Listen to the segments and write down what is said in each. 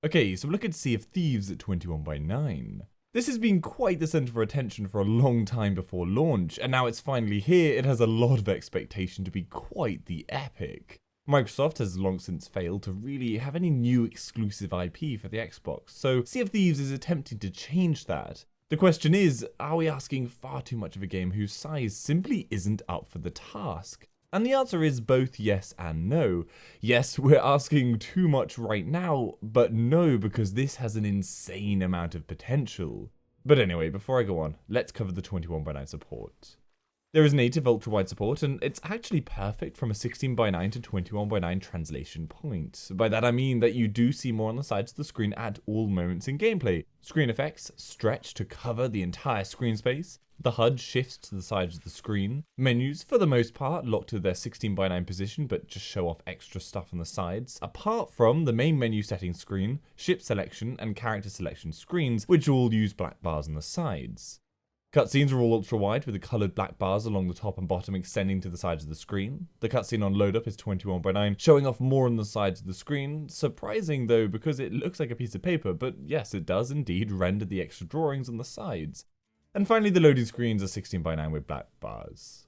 Okay, so look at Sea of Thieves at 21:9. This has been quite the centre for attention for a long time before launch, and now it's finally here. It has a lot of expectation to be quite the epic. Microsoft has long since failed to really have any new exclusive IP for the Xbox, so Sea of Thieves is attempting to change that. The question is, are we asking far too much of a game whose size simply isn't up for the task? And the answer is both yes and no. Yes, we're asking too much right now, but no, because this has an insane amount of potential. But anyway, before I go on, let's cover the 21:9 support. There is native ultra-wide support, and it's actually perfect from a 16:9 to 21:9 translation point. By that I mean that you do see more on the sides of the screen at all moments in gameplay. Screen effects stretch to cover the entire screen space. The HUD shifts to the sides of the screen. Menus, for the most part, lock to their 16:9 position, but just show off extra stuff on the sides. Apart from the main menu settings screen, ship selection, and character selection screens, which all use black bars on the sides. Cutscenes are all ultra-wide with the coloured black bars along the top and bottom extending to the sides of the screen. The cutscene on load up is 21:9, showing off more on the sides of the screen. Surprising though, because it looks like a piece of paper, but yes, it does indeed render the extra drawings on the sides. And finally, the loading screens are 16:9 with black bars.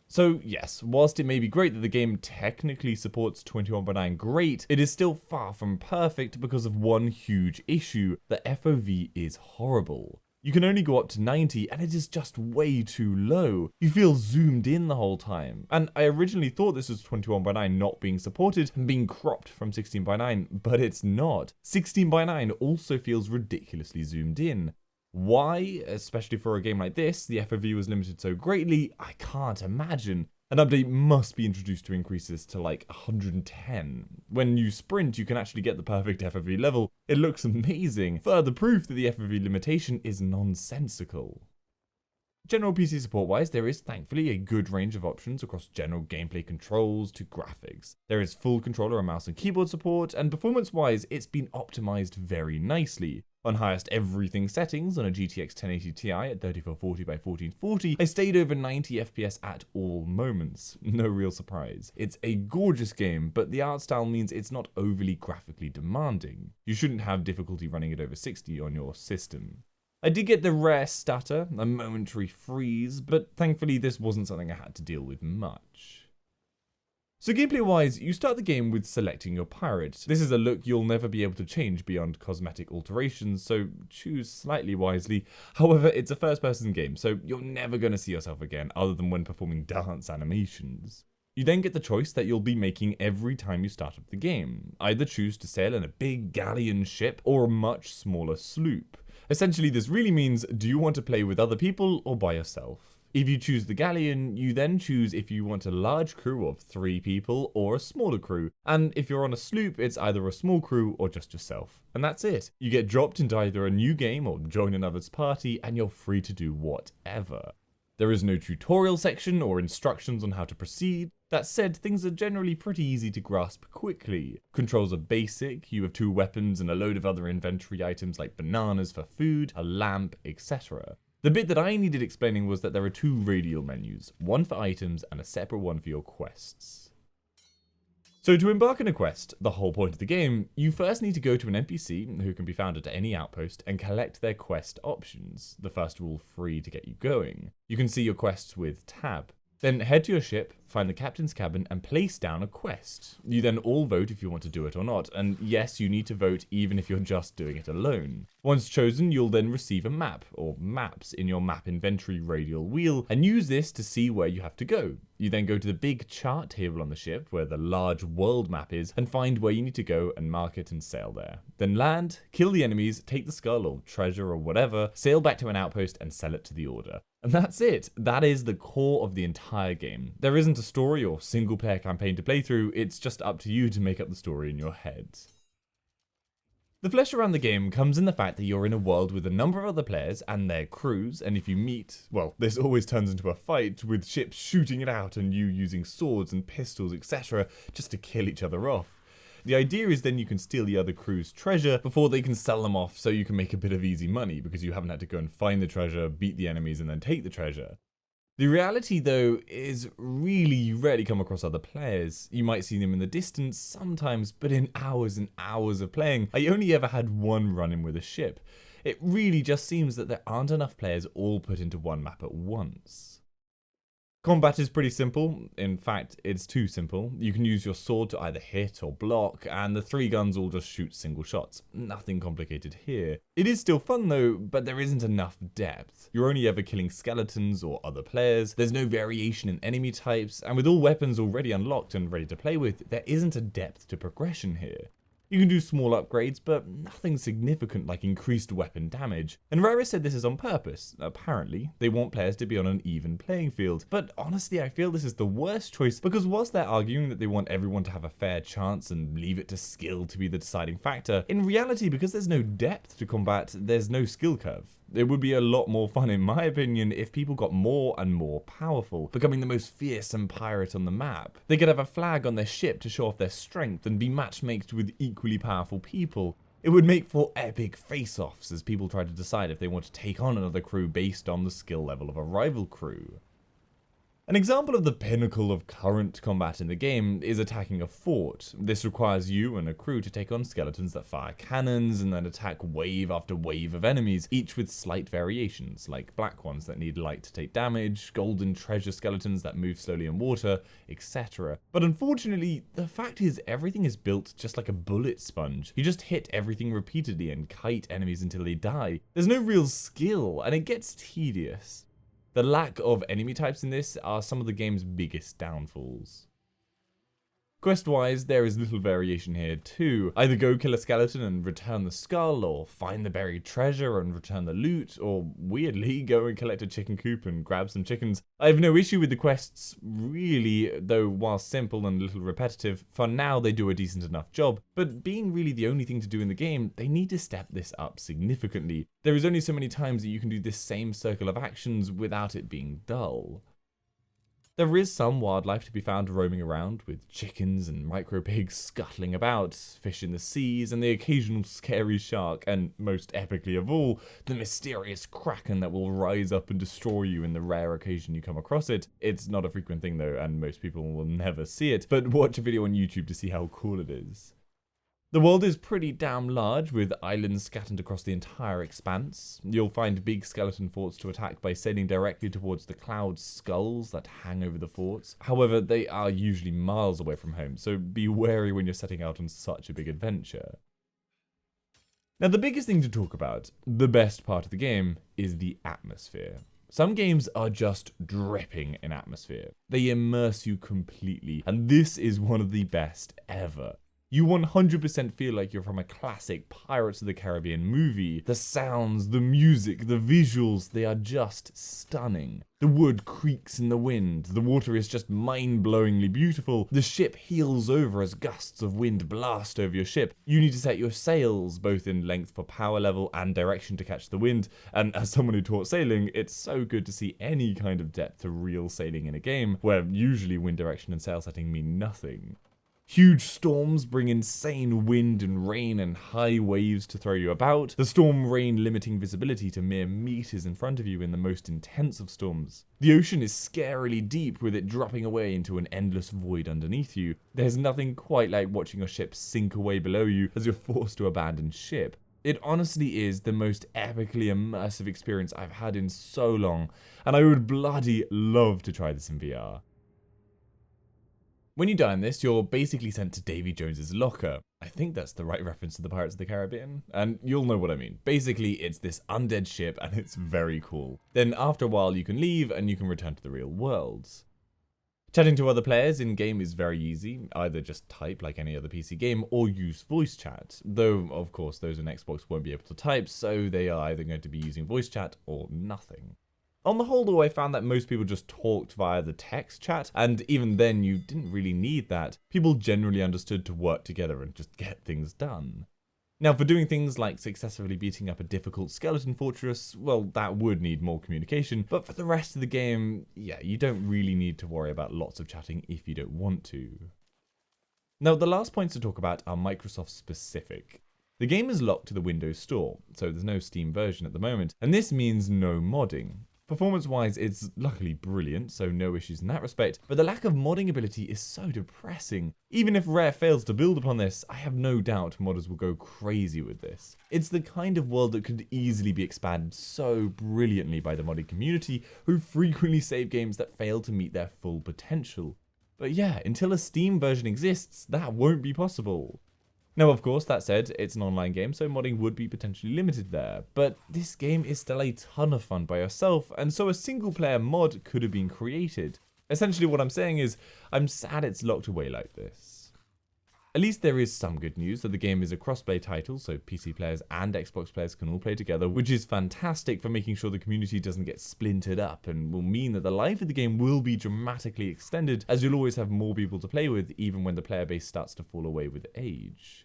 So yes, whilst it may be great that the game technically supports 21:9 great, it is still far from perfect because of one huge issue: the FOV is horrible. You can only go up to 90 and it is just way too low. You feel zoomed in the whole time. And I originally thought this was 21:9 not being supported and being cropped from 16:9, but it's not. 16:9 also feels ridiculously zoomed in. Why, especially for a game like this, the FOV was limited so greatly, I can't imagine. An update must be introduced to increase this to like 110. When you sprint, you can actually get the perfect FOV level. It looks amazing. Further proof that the FOV limitation is nonsensical. General PC support wise, there is thankfully a good range of options across general gameplay controls to graphics. There is full controller and mouse and keyboard support, and performance wise, it's been optimized very nicely. On highest everything settings on a GTX 1080 Ti at 3440x1440, I stayed over 90 FPS at all moments. No real surprise. It's a gorgeous game, but the art style means it's not overly graphically demanding. You shouldn't have difficulty running it over 60 on your system. I did get the rare stutter, a momentary freeze, but thankfully this wasn't something I had to deal with much. So gameplay wise, you start the game with selecting your pirate. This is a look you'll never be able to change beyond cosmetic alterations, so choose slightly wisely. However, it's a first person game, so you're never going to see yourself again other than when performing dance animations. You then get the choice that you'll be making every time you start up the game. Either choose to sail in a big galleon ship or a much smaller sloop. Essentially, this really means, do you want to play with other people or by yourself? If you choose the galleon, you then choose if you want a large crew of 3 people or a smaller crew. And if you're on a sloop, it's either a small crew or just yourself. And that's it. You get dropped into either a new game or join another's party, and you're free to do whatever. There is no tutorial section or instructions on how to proceed. That said, things are generally pretty easy to grasp quickly. Controls are basic, you have 2 weapons and a load of other inventory items like bananas for food, a lamp, etc. The bit that I needed explaining was that there are 2 radial menus, one for items and a separate one for your quests. So to embark on a quest, the whole point of the game, you first need to go to an NPC, who can be found at any outpost, and collect their quest options, the first of all free to get you going. You can see your quests with tab. Then head to your ship, find the captain's cabin, and place down a quest. You then all vote if you want to do it or not, and yes, you need to vote even if you're just doing it alone. Once chosen, you'll then receive a map, or maps, in your map inventory radial wheel, and use this to see where you have to go. You then go to the big chart table on the ship, where the large world map is, and find where you need to go and mark it and sail there. Then land, kill the enemies, take the skull or treasure or whatever, sail back to an outpost and sell it to the Order. And that's it. That is the core of the entire game. There isn't a story or single player campaign to play through, it's just up to you to make up the story in your head. The flesh around the game comes in the fact that you're in a world with a number of other players and their crews, and if you meet, well, this always turns into a fight with ships shooting it out and you using swords and pistols, etc. just to kill each other off. The idea is then you can steal the other crew's treasure before they can sell them off so you can make a bit of easy money because you haven't had to go and find the treasure, beat the enemies and then take the treasure. The reality, though, is really you rarely come across other players. You might see them in the distance sometimes, but in hours and hours of playing, I only ever had one run-in with a ship. It really just seems that there aren't enough players all put into one map at once. Combat is pretty simple. In fact, it's too simple. You can use your sword to either hit or block, and the 3 guns all just shoot single shots. Nothing complicated here. It is still fun though, but there isn't enough depth. You're only ever killing skeletons or other players, there's no variation in enemy types, and with all weapons already unlocked and ready to play with, there isn't a depth to progression here. You can do small upgrades, but nothing significant like increased weapon damage. And Rare said this is on purpose. Apparently, they want players to be on an even playing field. But honestly, I feel this is the worst choice, because whilst they're arguing that they want everyone to have a fair chance and leave it to skill to be the deciding factor, in reality, because there's no depth to combat, there's no skill curve. It would be a lot more fun, in my opinion, if people got more and more powerful, becoming the most fearsome pirate on the map. They could have a flag on their ship to show off their strength and be matchmaked with equally powerful people. It would make for epic face-offs as people try to decide if they want to take on another crew based on the skill level of a rival crew. An example of the pinnacle of current combat in the game is attacking a fort. This requires you and a crew to take on skeletons that fire cannons and then attack wave after wave of enemies, each with slight variations, like black ones that need light to take damage, golden treasure skeletons that move slowly in water, etc. But unfortunately, the fact is everything is built just like a bullet sponge. You just hit everything repeatedly and kite enemies until they die. There's no real skill, and it gets tedious. The lack of enemy types in this are some of the game's biggest downfalls. Quest-wise, there is little variation here too. Either go kill a skeleton and return the skull, or find the buried treasure and return the loot, or weirdly go and collect a chicken coop and grab some chickens. I have no issue with the quests, really, though while simple and a little repetitive, for now they do a decent enough job, but being really the only thing to do in the game, they need to step this up significantly. There is only so many times that you can do this same circle of actions without it being dull. There is some wildlife to be found roaming around, with chickens and micro pigs scuttling about, fish in the seas, and the occasional scary shark, and most epically of all, the mysterious kraken that will rise up and destroy you in the rare occasion you come across it. It's not a frequent thing though, and most people will never see it, but watch a video on YouTube to see how cool it is. The world is pretty damn large, with islands scattered across the entire expanse. You'll find big skeleton forts to attack by sailing directly towards the cloud skulls that hang over the forts. However, they are usually miles away from home, so be wary when you're setting out on such a big adventure. Now, the biggest thing to talk about, the best part of the game, is the atmosphere. Some games are just dripping in atmosphere. They immerse you completely, and this is one of the best ever. You 100% feel like you're from a classic Pirates of the Caribbean movie. The sounds, the music, the visuals, they are just stunning. The wood creaks in the wind, the water is just mind-blowingly beautiful, the ship heels over as gusts of wind blast over your ship. You need to set your sails, both in length for power level and direction to catch the wind, and as someone who taught sailing, it's so good to see any kind of depth to real sailing in a game, where usually wind direction and sail setting mean nothing. Huge storms bring insane wind and rain and high waves to throw you about, the storm rain limiting visibility to mere meters in front of you in the most intense of storms. The ocean is scarily deep, with it dropping away into an endless void underneath you. There's nothing quite like watching your ship sink away below you as you're forced to abandon ship. It honestly is the most epically immersive experience I've had in so long, and I would bloody love to try this in VR. When you die in this, you're basically sent to Davy Jones's locker. I think that's the right reference to the Pirates of the Caribbean, and you'll know what I mean. Basically, it's this undead ship, and it's very cool. Then after a while, you can leave, and you can return to the real world. Chatting to other players in-game is very easy. Either just type like any other PC game, or use voice chat. Though, of course, those on Xbox won't be able to type, so they are either going to be using voice chat or nothing. On the whole though, I found that most people just talked via the text chat, and even then you didn't really need that. People generally understood to work together and just get things done. Now, for doing things like successfully beating up a difficult skeleton fortress, well, that would need more communication, but for the rest of the game, yeah, you don't really need to worry about lots of chatting if you don't want to. Now, the last points to talk about are Microsoft specific. The game is locked to the Windows Store, so there's no Steam version at the moment, and this means no modding. Performance-wise, it's luckily brilliant, so no issues in that respect, but the lack of modding ability is so depressing. Even if Rare fails to build upon this, I have no doubt modders will go crazy with this. It's the kind of world that could easily be expanded so brilliantly by the modding community, who frequently save games that fail to meet their full potential. But yeah, until a Steam version exists, that won't be possible. Now, of course, that said, it's an online game, so modding would be potentially limited there, but this game is still a ton of fun by yourself, and so a single player mod could have been created. Essentially what I'm saying is, I'm sad it's locked away like this. At least there is some good news that the game is a crossplay title, so PC players and Xbox players can all play together, which is fantastic for making sure the community doesn't get splintered up, and will mean that the life of the game will be dramatically extended, as you'll always have more people to play with, even when the player base starts to fall away with age.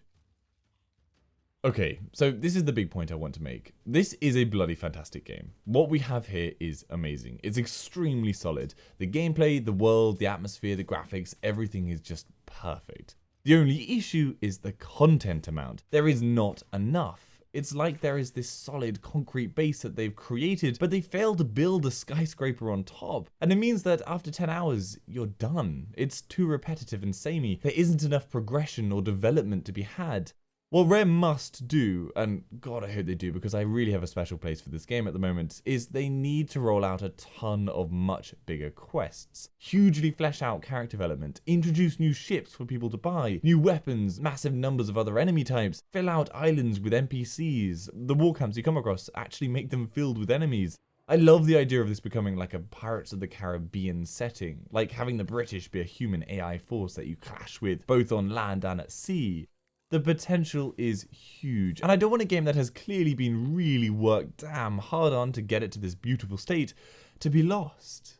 Okay, so this is the big point I want to make. This is a bloody fantastic game. What we have here is amazing. It's extremely solid. The gameplay, the world, the atmosphere, the graphics, everything is just perfect. The only issue is the content amount. There is not enough. It's like there is this solid concrete base that they've created, but they fail to build a skyscraper on top. And it means that after 10 hours, you're done. It's too repetitive and samey. There isn't enough progression or development to be had. What Rare must do, and God I hope they do because I really have a special place for this game at the moment, is they need to roll out a ton of much bigger quests. Hugely flesh out character development, introduce new ships for people to buy, new weapons, massive numbers of other enemy types, fill out islands with NPCs, the war camps you come across, actually make them filled with enemies. I love the idea of this becoming like a Pirates of the Caribbean setting, like having the British be a human AI force that you clash with both on land and at sea. The potential is huge, and I don't want a game that has clearly been really worked damn hard on to get it to this beautiful state to be lost.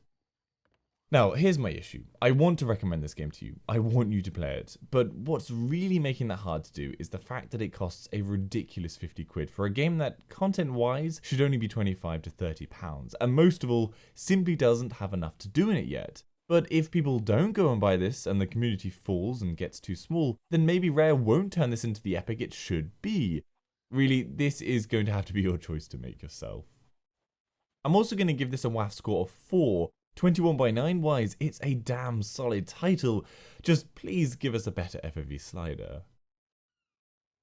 Now, here's my issue. I want to recommend this game to you. I want you to play it, but what's really making that hard to do is the fact that it costs a ridiculous 50 quid for a game that, content-wise, should only be 25 to 30 pounds, and most of all, simply doesn't have enough to do in it yet. But if people don't go and buy this and the community falls and gets too small, then maybe Rare won't turn this into the epic it should be. Really, this is going to have to be your choice to make yourself. I'm also going to give this a WAF score of 4. 21/9 wise, it's a damn solid title. Just please give us a better FOV slider.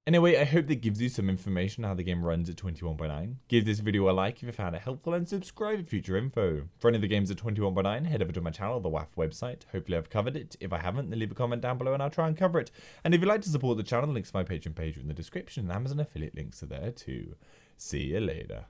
Anyway, I hope that gives you some information on how the game runs at 21/9. Give this video a like if you found it helpful and subscribe for future info. For any of the games at 21/9, head over to my channel, the WAF website. Hopefully I've covered it. If I haven't, then leave a comment down below and I'll try and cover it. And if you'd like to support the channel, the links to my Patreon page are in the description and Amazon affiliate links are there too. See you later.